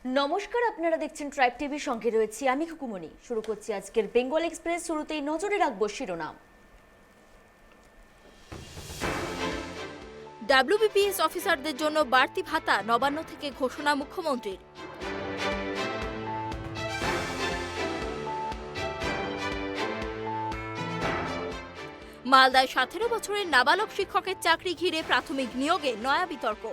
নমস্কার, আপনারা দেখছেন ট্রাইব টিভির সঙ্গে রয়েছি আমি খুকুমনি। শুরু করছি আজকের বেঙ্গল এক্সপ্রেস। শুরুতেই নজরে রাখবো শিরোনাম। WBPS অফিসারদের জন্য বাড়তি ভাতা নবান্ন থেকে ঘোষণা মুখ্যমন্ত্রীর। মালদায় 17 বছরের নাবালক শিক্ষকের চাকরি ঘিরে প্রাথমিক নিয়োগে নয়া বিতর্ক।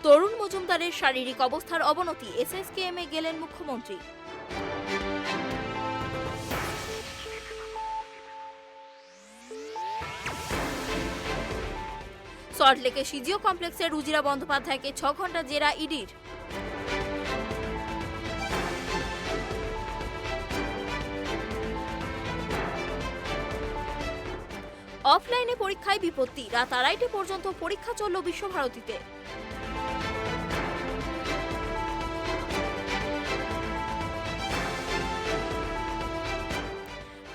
তরুণ মজুমদারের শারীরিক অবস্থার অবনতি, SSKM-এ গেলেন মুখ্যমন্ত্রী। সল্টলেকে সিজিও কমপ্লেক্সের রুজিরা বন্দ্যোপাধ্যায়কে 6 ঘন্টা জেরা ইডির। অফলাইনে পরীক্ষায় বিপত্তি, রাত 2:30 পর্যন্ত পরীক্ষা চলল বিশ্বভারতীতে।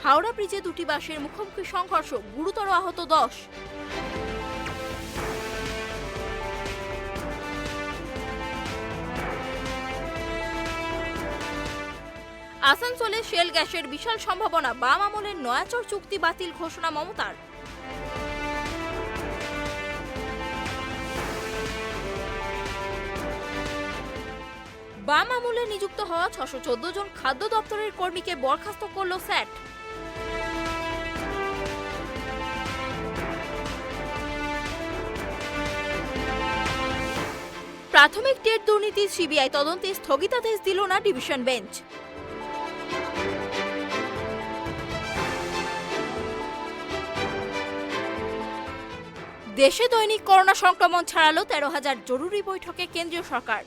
হাওড়া ব্রিজে দুটি বাসের মুখোমুখি সংঘর্ষ, গুরুতর আহত 10। আসানসোলে শেল গ্যাসের বিশাল সম্ভাবনা, বাম আমলের নয়াচর চুক্তি বাতিল ঘোষণা মমতার। বাম আমলে নিযুক্ত হওয়া 614 জন খাদ্য দপ্তরের কর্মীকে বরখাস্ত করল স্যাট। প্রাথমিক টেট দুর্নীতির সিবিআই তদন্তে স্থগিতাদেশ দিল না ডিভিশন বেঞ্চ। দেশে দৈনিক করোনা সংক্রমণ ছাড়ালো 13,000, জরুরি বৈঠকে কেন্দ্রীয় সরকার।